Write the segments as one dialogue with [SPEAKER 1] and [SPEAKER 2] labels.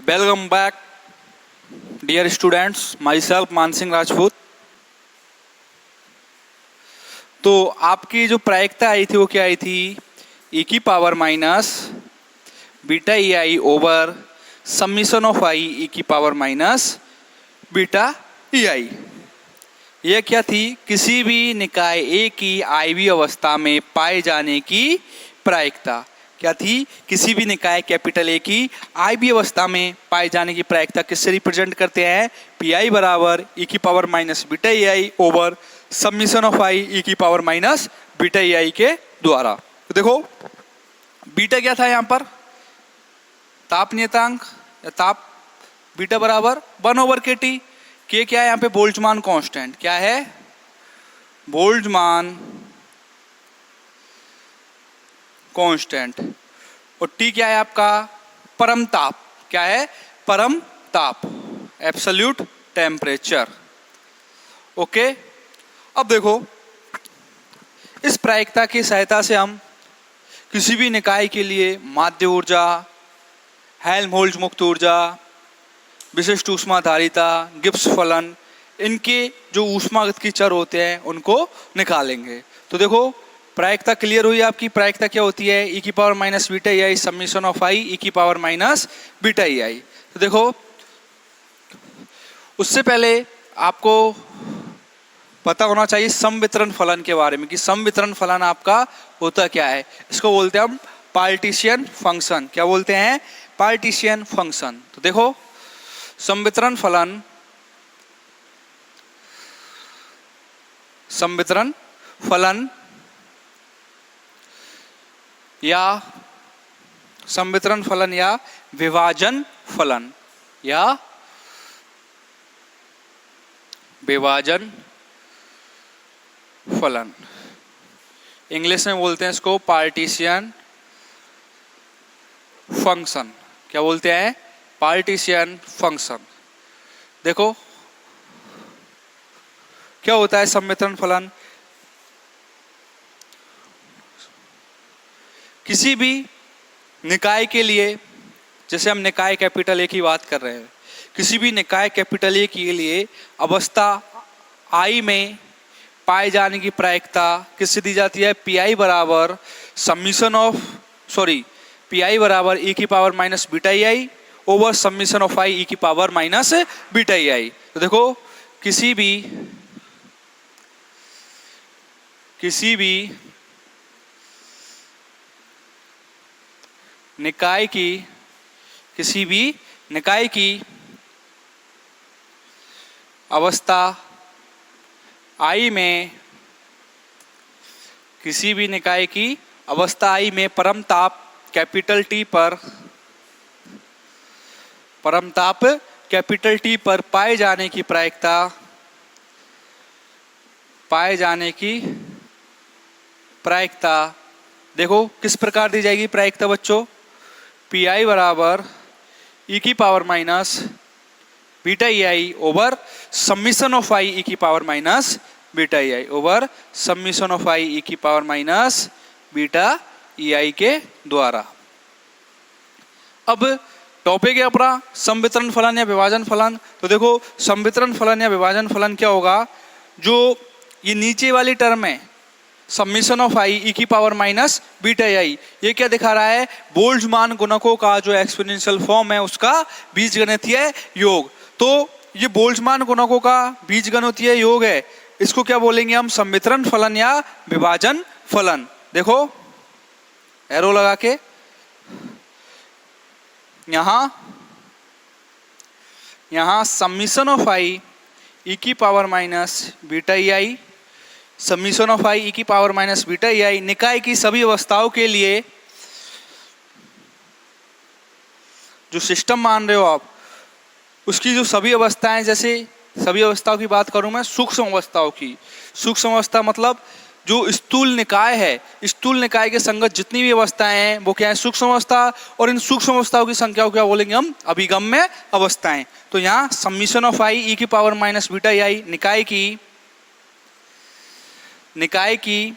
[SPEAKER 1] Welcome back dear students, myself Mansingh Rajput. तो आपकी जो प्रायिकता आई थी वो क्या आई थी? ई की power minus beta E I over summation of I E की power minus beta E I. यह क्या थी? किसी भी निकाय ए की आईवी अवस्था में पाए जाने की प्रायिकता। क्या थी? किसी भी निकाय कैपिटल ए की आईवी अवस्था में पाए जाने की प्रायिकता किससे रिप्रेजेंट करते हैं? पी आई बराबर ई की power minus beta E I over summation of I E की power minus beta E I के द्वारा। तो देखो बीटा क्या था यहाँ पर? ताप नियतांक या ताप बीटा बराबर 1 ओवर के टी। के क्या है यहाँ पे? Boltzmann constant. क्या है? Boltzmann constant. और टी क्या है आपका? परम ताप। क्या है? परम ताप, एब्सोल्यूट टेम्परेचर। ओके, अब देखो इस प्रायिकता की सहायता से हम किसी भी निकाय के लिए माध्य ऊर्जा, हेल्महोल्ट्ज मुक्त ऊर्जा, विशिष्ट ऊष्माधारिता, गिब्स फलन, इनके जो ऊष्मागतिकी चर होते हैं उनको निकालेंगे। तो देखो प्रायिकता क्लियर हुई आपकी। प्रायिकता क्या होती है? ई की power minus beta E I summation of I E की power minus beta E I. तो देखो उससे पहले आपको पता होना चाहिए संवितरण फलन के बारे में कि संवितरण फलन आपका होता क्या है। इसको बोलते हैं हम पार्टीशियन फंक्शन। क्या बोलते हैं? Partisan function. तो देखो संवितरण फलन, संवितरण फलन या संवितरण फलन या विभाजन फलन या विभाजन फलन, इंग्लिश में बोलते हैं इसको पार्टीशियन फंक्शन। क्या बोलते हैं? Partisan function. देखो क्या होता है संवितरण फलन? किसी भी निकाय के लिए, जैसे हम निकाय कैपिटल ए की बात कर रहे हैं, किसी भी निकाय कैपिटल ए के लिए अवस्था आई में पाए जाने की प्रायिकता किससे दी जाती है? पी आई बराबर समीशन ऑफ पी आई बराबर ई की power minus beta E I over summation of I E की power minus beta E I. तो देखो किसी भी निकाय की अवस्था आई में, किसी भी निकाय की अवस्था आई में परम ताप कैपिटल टी पर, परम ताप कैपिटल टी पर पाए जाने की प्रायिकता, देखो किस प्रकार दी जाएगी प्रायिकता बच्चों? पी आई बराबर ई की power minus beta E I over summation of I E की power minus beta E I over summation of I E की power minus beta E I के द्वारा। अब टॉपिक है अपना संवितरण फलन या विभाजन फलन। तो देखो संवितरण फलन या विभाजन फलन क्या होगा? जो ये नीचे वाली टर्म है समीशन ऑफ आई ई की पावर माइनस बीटा आई, ये क्या दिखा रहा है? बोल्ट्जमान गुणकों का जो एक्सपोनेंशियल फॉर्म है उसका बीजगणितीय योग। तो ये बोल्ट्जमान गुणकों का बीजगणितीय योग है, इसको क्या बोलेंगे हम? संवितरण फलन या विभाजन फलन। देखो एरो लगा के यहां समीशन ऑफ आई ई की power minus beta E I, summation of I E की power minus beta E I निकाय की सभी अवस्थाओं के लिए जो सिस्टम मान रहे हो आप, उसकी जो सभी अवस्थाएं, जैसे सभी अवस्थाओं की बात करूं मैं सूक्ष्म अवस्थाओं की। सूक्ष्म अवस्था मतलब जो स्थूल निकाय है, स्थूल निकाय के संगत जितनी भी अवस्थाएं हैं वो क्या है? सूक्ष्म अवस्था। और इन सूक्ष्म अवस्थाओं की संख्या को क्या बोलेंगे हम? अभिगम्य अवस्थाएं। तो यहाँ समीशन ऑफ आई ई की power minus beta E I निकाय की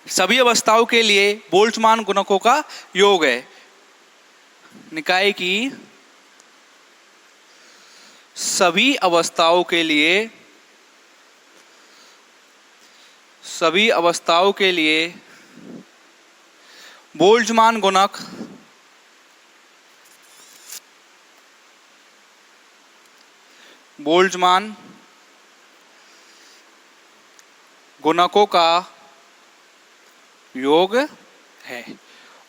[SPEAKER 1] सभी अवस्थाओं के लिए बोल्ट्जमान गुणकों का योग है। निकाय की सभी अवस्थाओं के लिए बोल्ट्जमान गुणकों का योग है।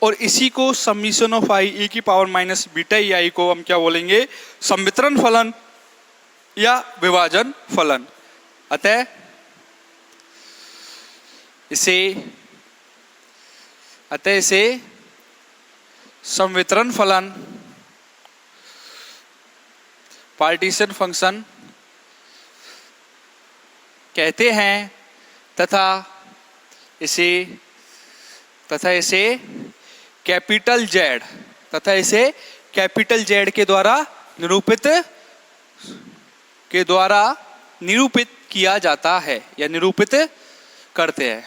[SPEAKER 1] और इसी को समीशन ऑफ आई ई की पावर माइनस बीटा ई आई को हम क्या बोलेंगे, संवितरण फलन या विभाजन फलन। अतः इसे संवितरण फलन, पार्टीशन फंक्शन कहते हैं तथा इसे कैपिटल जेड के द्वारा निरूपित किया जाता है या निरूपित करते हैं।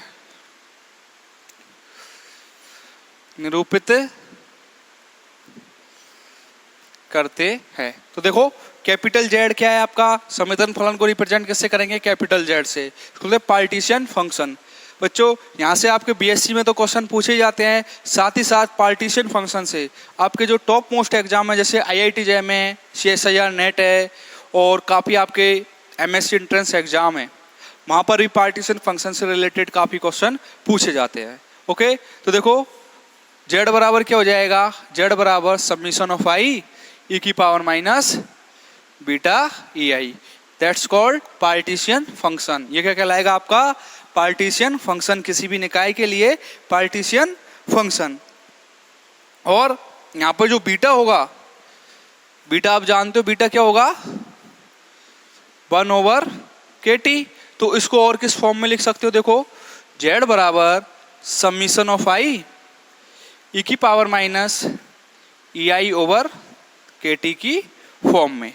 [SPEAKER 1] तो देखो कैपिटल जेड क्या है आपका, संवितरण फलन को रिप्रेजेंट कैसे करेंगे, कैपिटल जेड से, पार्टीशन फंक्शन। बच्चों यहाँ से आपके बीएससी में तो क्वेश्चन पूछे जाते हैं, साथ ही साथ पार्टीशन फंक्शन से आपके जो टॉप मोस्ट एग्जाम है जैसे आईआईटी जेईई है, सीएसआईआर नेट है और काफ़ी आपके एमएससी एंट्रेंस एग्जाम है, वहाँ पर भी पार्टीशन फंक्शन से रिलेटेड काफ़ी क्वेश्चन पूछे जाते हैं। ओके, तो देखो जेड बराबर क्या हो जाएगा, जेड बराबर समीशन ऑफ आई ई की power minus beta E I, that's called partition function. ये क्या कहलाएगा आपका, पार्टीशन फंक्शन, किसी भी निकाय के लिए पार्टीशन फंक्शन। और यहाँ पर जो बीटा होगा, बीटा आप जानते हो बीटा क्या होगा, 1/kT। तो इसको और किस फॉर्म में लिख सकते हो, देखो जेड बराबर समीशन ऑफ आई ई की power minus E I over K T की फॉर्म में।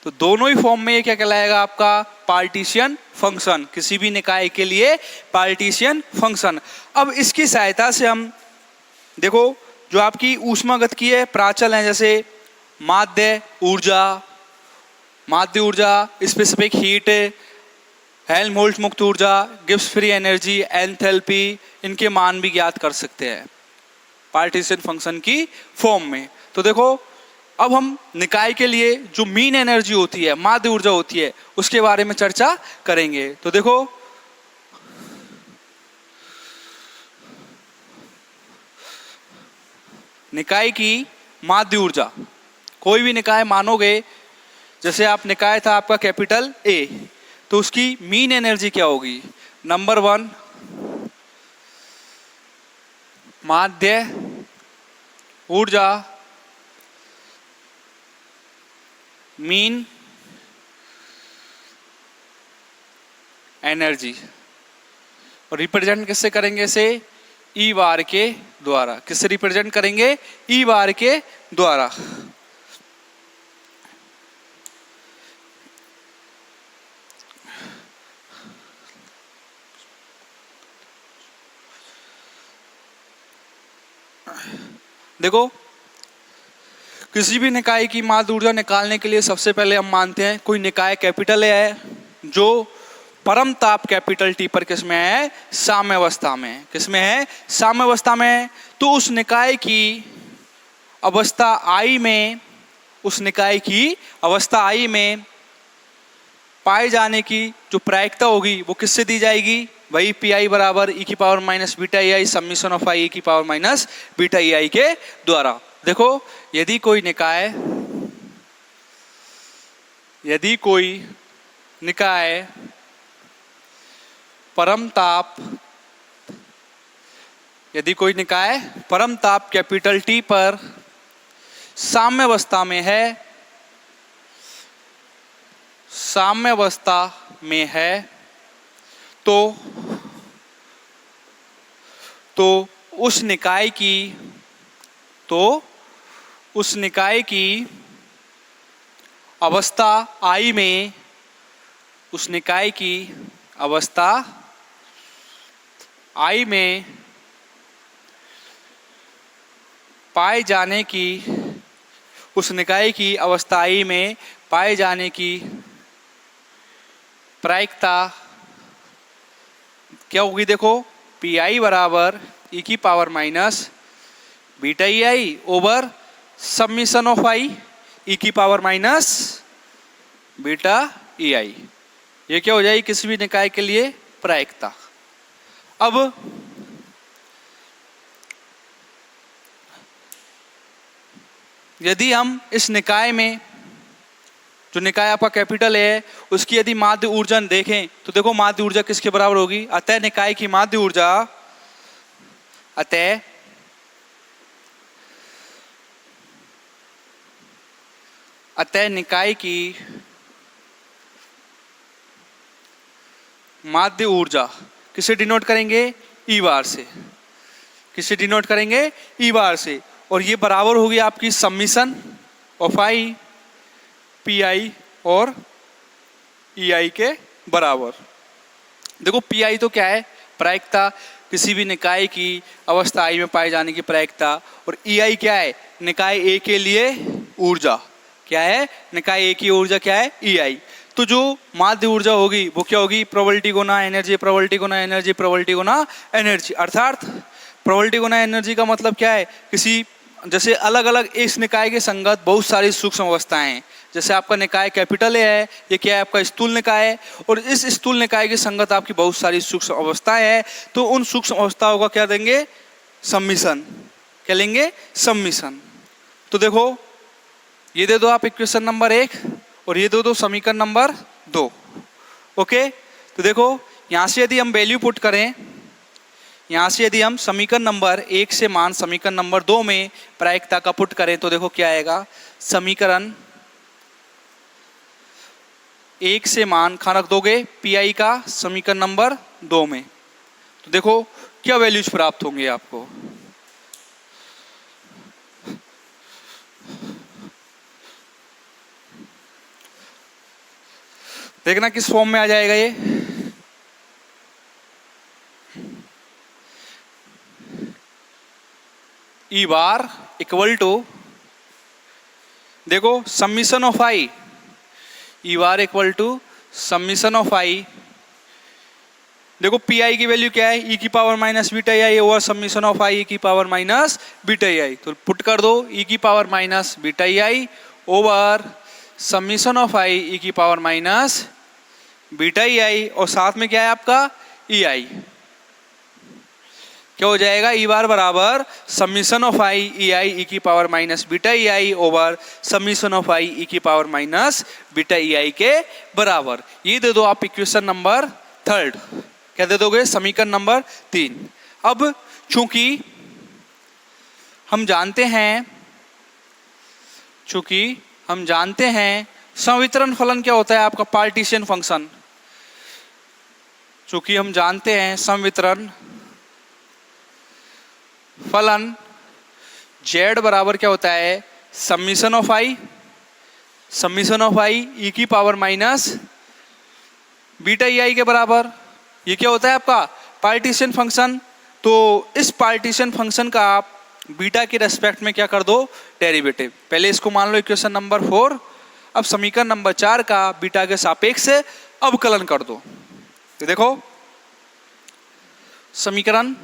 [SPEAKER 1] तो दोनों ही फॉर्म में ये क्या कहलाएगा आपका, पार्टीशन फंक्शन, किसी भी निकाय के लिए पार्टीशन फंक्शन। अब इसकी सहायता से हम देखो जो आपकी ऊष्मागतिकी है प्राचल है, जैसे माध्य ऊर्जा, स्पेसिफिक हीट, हेल्महोल्ट्ज मुक्त ऊर्जा, गिब्स फ्री एनर्जी, एंथैल्पी, इनके मान भी ज्ञात कर सकते हैं पार्टीशन फंक्शन की फॉर्म में। तो देखो अब हम निकाय के लिए जो मीन एनर्जी होती है, माध्य ऊर्जा होती है, उसके बारे में चर्चा करेंगे। तो देखो निकाय की माध्य ऊर्जा, कोई भी निकाय मानोगे, जैसे आप निकाय था आपका कैपिटल ए, तो उसकी मीन एनर्जी क्या होगी, नंबर 1 माध्य ऊर्जा मीन एनर्जी, और रिप्रेजेंट किससे करेंगे इसे, ई बार के द्वारा। किससे रिप्रेजेंट करेंगे, ई बार के द्वारा। देखो किसी भी निकाय की माध्य ऊर्जा निकालने के लिए सबसे पहले हम मानते हैं कोई निकाय कैपिटल ए है जो परम ताप कैपिटल टी पर किसमें है, साम्यावस्था में। किसमें है, साम्यावस्था में। तो उस निकाय की अवस्था आई में, उस निकाय की अवस्था आई में पाए जाने की जो प्रायिकता होगी वो किससे दी जाएगी, वही पी आई बराबर ई की power minus beta E I summation of I E की power minus beta E I के द्वारा। देखो यदि कोई निकाय परम ताप कैपिटल टी पर साम्यावस्था में है तो उस निकाय की अवस्था आई में, उस निकाय की अवस्था आई में पाए जाने की, उस निकाय की अवस्था आई में पाए जाने की प्रायिकता क्या होगी? देखो, पी आई बराबर ई की power minus beta E I over summation of I E की power minus beta E I. ये क्या हो जाएगी किसी भी निकाय के लिए? प्रायिकता। अब यदि हम इस निकाय में, जो निकाय आपका कैपिटल है, उसकी यदि माध्य ऊर्जा देखें तो देखो माध्य ऊर्जा किसके बराबर होगी? अतः निकाय की माध्य ऊर्जा, अतः निकाय की माध्य ऊर्जा किसे डिनोट करेंगे? ई बार से। किसे डिनोट करेंगे? ई बार से। और ये बराबर होगी आपकी summation of I P I और ई आई के बराबर। देखो पी आई तो क्या है? प्रायिकता, किसी भी निकाय की अवस्था आई में पाए जाने की प्रायिकता। और ई आई क्या है? निकाय ए के लिए ऊर्जा। क्या है? निकाय ए की ऊर्जा क्या है? ई आई। तो जो माध्य ऊर्जा होगी वो क्या होगी? प्रोबेबिलिटी गुना एनर्जी, प्रोबेबिलिटी गुना एनर्जी, प्रोबेबिलिटी गुना एनर्जी। अर्थात प्रोबेबिलिटी गुना एनर्जी का मतलब क्या है? किसी, जैसे अलग अलग इस निकाय के संगत बहुत सारी सूक्ष्म अवस्थाएं हैं। जैसे आपका निकाय कैपिटल है, ये क्या है? आपका स्थूल निकाय है। और इस स्थूल निकाय के संगत आपकी बहुत सारी सूक्ष्म अवस्थाएं हैं। तो उन सूक्ष्म अवस्थाओं का क्या देंगे? सम्मिशन। क्या लेंगे? सम्मिशन। तो देखो ये दे दो आप इक्वेशन नंबर 1 और ये दे दो समीकरण नंबर 2। ओके, तो देखो यहाँ से यदि हम वैल्यू पुट करें, यहाँ से यदि हम समीकरण नंबर 1 से मान समीकरण नंबर 2 में प्रायिकता का पुट करें तो देखो क्या आएगा? समीकरण 1 से मान कहाँ रख दोगे? पी आई का समीकरण नंबर 2 में। तो देखो क्या वैल्यूज प्राप्त होंगे आपको। देखना किस फॉर्म में आ जाएगा ये। ई बार इक्वल टू, देखो summation of I, E bar equal to summation of I. देखो पी आई की वैल्यू क्या है? ई की power minus beta I over summation of I E की पावर माइनस बीटा आई। तो पुट कर दो ई की power minus beta I over summation of I E की पावर माइनस बीटा आई। और साथ में क्या है आपका? ई आई। क्या हो जाएगा? ई बार बराबर summation of I E I E की power minus beta I over summation of I E की पावर माइनस बीटा आई के बराबर। ये दे दो आप इक्वेशन नंबर 3। क्या दे दोगे? समीकरण नंबर 3। अब चूंकि हम जानते हैं संवितरण फलन क्या होता है आपका? Partition function. चूंकि हम जानते हैं संवितरण फलन z बराबर क्या होता है? सम्मिशन ऑफ आई ई की पावर माइनस बीटा आई के बराबर। ये क्या होता है आपका? Partition function. तो इस पार्टीशन फंक्शन का आप बीटा के रेस्पेक्ट में क्या कर दो? डेरिवेटिव। पहले इसको मान लो इक्वेशन नंबर 4। अब समीकरण नंबर 4 का बीटा के सापेक्ष अवकलन कर दो। तो देखो समीकरण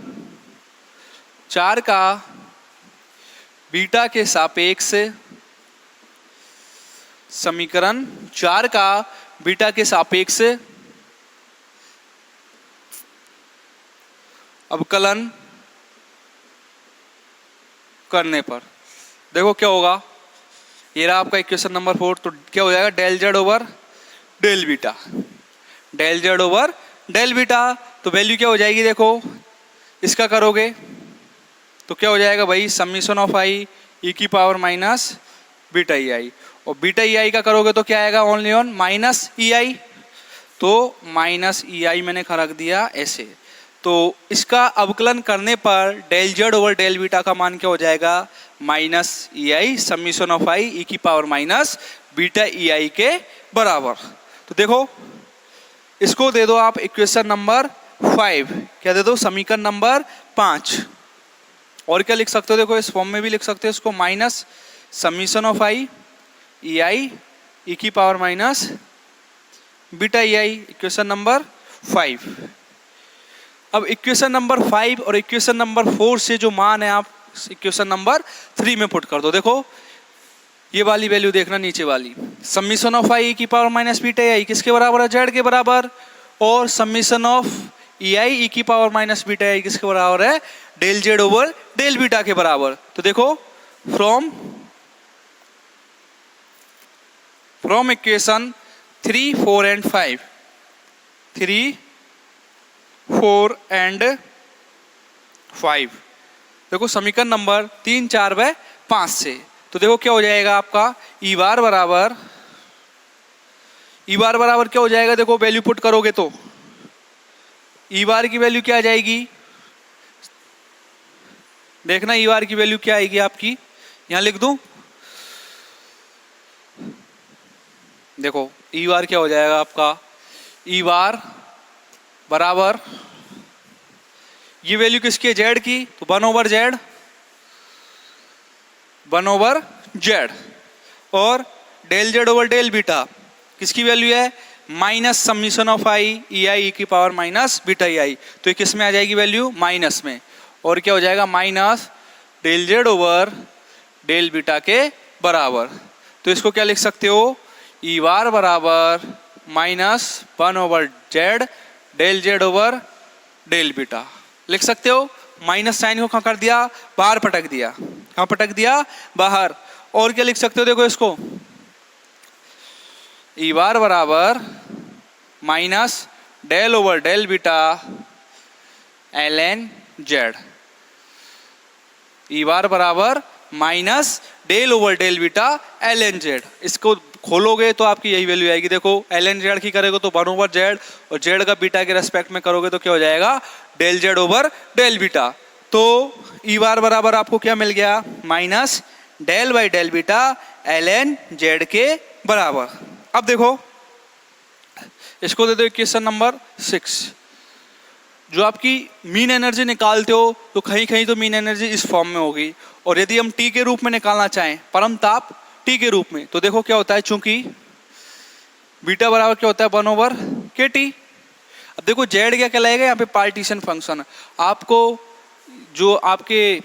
[SPEAKER 1] 4 का बीटा के सापेक्ष, समीकरण 4 का बीटा के सापेक्ष अवकलन करने पर देखो क्या होगा? ये रहा आपका इक्वेशन नंबर 4। तो क्या हो जाएगा? Del Z over del beta, del Z over del beta. तो वैल्यू क्या हो जाएगी? देखो इसका करोगे तो क्या हो जाएगा भाई? सम्मिशन ऑफ आई ई की पावर माइनस बीटा आई। और बीटा आई का करोगे तो क्या आएगा? Only on minus E I. तो माइनस ई आई मैंने रख दिया ऐसे। तो इसका अवकलन करने पर del Z over del beta का मान क्या हो जाएगा? Minus E I summation of I E की power minus beta E I के बराबर। तो देखो इसको दे दो आप इक्वेशन नंबर 5। क्या दे दो? समीकरण नंबर 5। और क्या लिख सकते हो? देखो इस फॉर्म में भी लिख सकते हो इसको, minus summation of I E I E की पावर माइनस बीटा ई आई, इक्वेशन नंबर 5। अब इक्वेशन नंबर 5 और इक्वेशन नंबर 4 से जो मान है आप इक्वेशन नंबर 3 में पुट कर दो। देखो ये वाली वैल्यू देखना, नीचे वाली समीशन ऑफ आई की पावर माइनस बीटा आई किसके बराबर है, जेड के बराबर, और summation of E I E की पावर माइनस बीटा आई किसके बराबर है, del Z over del beta के बराबर। तो देखो फ्रॉम इक्वेशन 3, 4 एंड 5, 3, 4 एंड 5, देखो समीकरण नंबर 3, 4 व 5 से, तो देखो क्या हो जाएगा आपका ई बार बराबर क्या हो जाएगा, देखो वैल्यू पुट करोगे तो ई बार की वैल्यू क्या आ जाएगी, देखना ई बार की वैल्यू क्या आएगी आपकी, यहां लिख दूं, देखो ई बार क्या हो जाएगा आपका, ई बार बराबर ये वैल्यू किसकी है, जेड की, तो 1 ओवर जेड, और del Z over del beta किसकी वैल्यू है, minus summation of I E I E की power minus beta E I, तो ये किस में आ जाएगी वैल्यू, माइनस में, और क्या हो जाएगा minus del Z over del beta के बराबर। तो इसको क्या लिख सकते हो, ई बार बराबर -1 over Z del Z over del beta लिख सकते हो। माइनस साइन को कहाँ कर दिया, बाहर पटक दिया, कहाँ पटक दिया, बाहर। और क्या लिख सकते हो, देखो इसको ई बार बराबर minus del over del beta L N Z, E bar बराबर minus del over del beta L N Z. इसको खोलोगे तो आपकी यही वैल्यू आएगी, देखो एल एन जेड की करेगा तो 1 ओवर जेड, और जेड का बीटा के रेस्पेक्ट में करोगे तो क्या हो जाएगा, del Z over del beta. तो ई बार बराबर आपको क्या मिल गया, minus del by del beta L N Z के बराबर। अब देखो इसको दे दो इक्वेशन नंबर 6, जो आपकी मीन एनर्जी निकालते हो तो कहीं कहीं तो मीन एनर्जी इस फॉर्म में होगी, और यदि हम टी के रूप में निकालना चाहें, परम ताप टी के रूप में, तो देखो क्या होता है, चूंकि बीटा बराबर क्या होता है 1 ओवर के टी। अब देखो जेड क्या कहलाएगा, यहाँ पे पार्टीशन फंक्शन, आपको जो आपके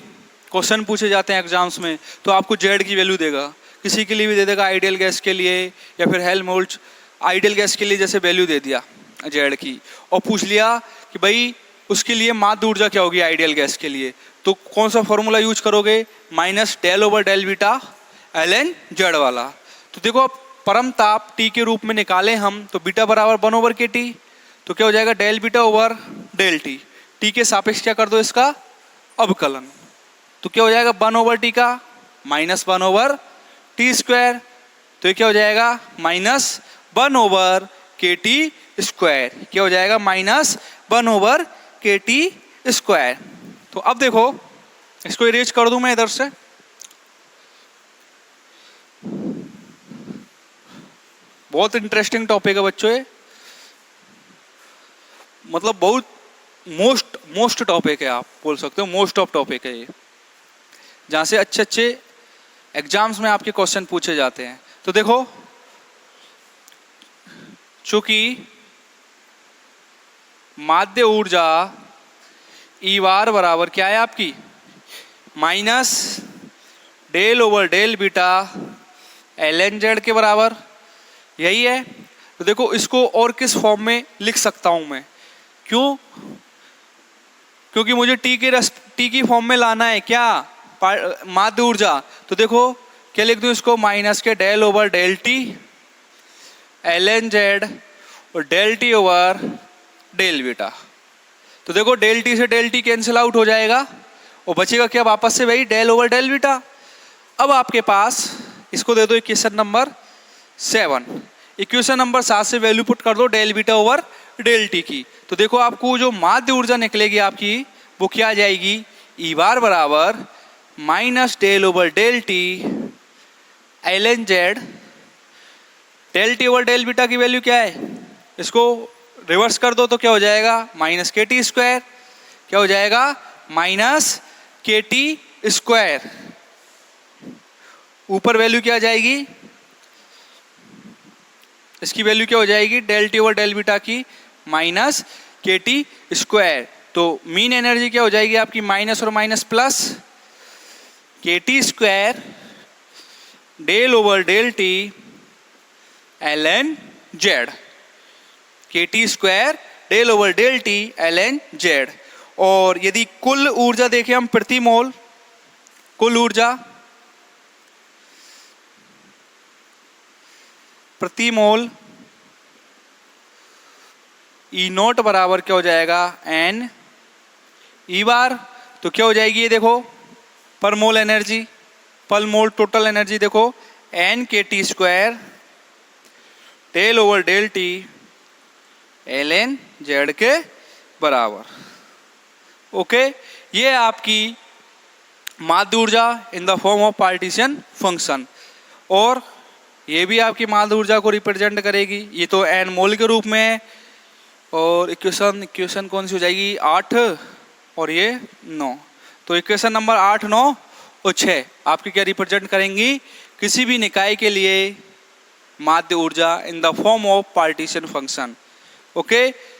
[SPEAKER 1] क्वेश्चन पूछे जाते हैं एग्जाम्स में तो आपको जेड की वैल्यू देगा, किसी के लिए भी दे देगा, आइडियल गैस के लिए या फिर हेल्महोल्ट्ज आइडियल गैस के लिए जैसे वैल्यू दे दिया जेड की, और पूछ लिया कि भाई उसके लिए माध्य ऊर्जा क्या होगी आइडियल गैस के लिए, तो कौन सा फॉर्मूला यूज करोगे, minus del over del beta L N Z वाला। तो देखो अब परम ताप टी के रूप में निकालें हम, तो बीटा बराबर 1 ओवर के टी, तो क्या हो जाएगा del beta over del T, T के सापेक्ष क्या कर दो इसका अवकलन, तो क्या हो जाएगा 1 ओवर टी का -1 ओवर टी स्क्वायर, तो ये क्या हो जाएगा -1 ओवर के टी स्क्वायर, क्या हो जाएगा -1 ओवर के टी स्क्वायर। तो अब देखो इसको इरेज कर दूं मैं इधर से, बहुत इंटरेस्टिंग टॉपिक है बच्चों ये, मतलब बहुत मोस्ट टॉपिक है, आप बोल सकते हो मोस्ट ऑफ टॉपिक है ये, जहां से अच्छे अच्छे एग्जाम्स में आपके क्वेश्चन पूछे जाते हैं। तो देखो चूंकि माध्य ऊर्जा ई बार बराबर क्या है आपकी, minus del over del beta L N Z के बराबर, यही है। तो देखो इसको और किस फॉर्म में लिख सकता हूं मैं, क्यों, क्योंकि मुझे टी की फॉर्म में लाना है क्या, माध्य ऊर्जा। तो देखो क्या लिख दूं इसको, माइनस के del over del T L N Z और del T over del beta. तो देखो डेल टी से डेल टी कैंसिल आउट हो जाएगा और बचेगा क्या वापस से वही डेल ओवर डेल बीटा। अब आपके पास इसको दे दो इक्वेशन नंबर 7, इक्वेशन नंबर 7 से वैल्यू पुट कर दो del beta over del T की। तो देखो आपको जो माध्य ऊर्जा निकलेगी आपकी वो क्या आ जाएगी, ई बार बराबर minus del over del T L N Z, del T over del beta की वैल्यू क्या है, इसको रिवर्स कर दो तो क्या हो जाएगा माइनस के टी स्क्वायर, क्या हो जाएगा माइनस के टी स्क्वायर, ऊपर वैल्यू क्या आ जाएगी इसकी वैल्यू क्या हो जाएगी, del T over del beta की माइनस के टी स्क्वायर। तो मीन एनर्जी क्या हो जाएगी आपकी, माइनस और minus plus K T square del over del T L N Z, K T square del over del T L N Z. और यदि कुल ऊर्जा देखें हम प्रति मोल, कुल ऊर्जा प्रति मोल ई नोट बराबर क्या हो जाएगा, एन ई बार। तो क्या हो जाएगी ये देखो, पर मोल एनर्जी, पर मोल टोटल एनर्जी देखो, N K T square del over del T L N Z के बराबर। ओके, ये आपकी माध्य ऊर्जा in the form of partition function. और ये भी आपकी माध्य ऊर्जा को रिप्रेजेंट करेगी, ये तो एन मोल के रूप में है। और इक्वेशन कौन सी हो जाएगी, 8 और ये 9। तो इक्वेशन नंबर 8, 9 और 6 आपकी क्या रिप्रेजेंट करेंगी, किसी भी निकाय के लिए माध्य ऊर्जा in the form of partition function. Okay.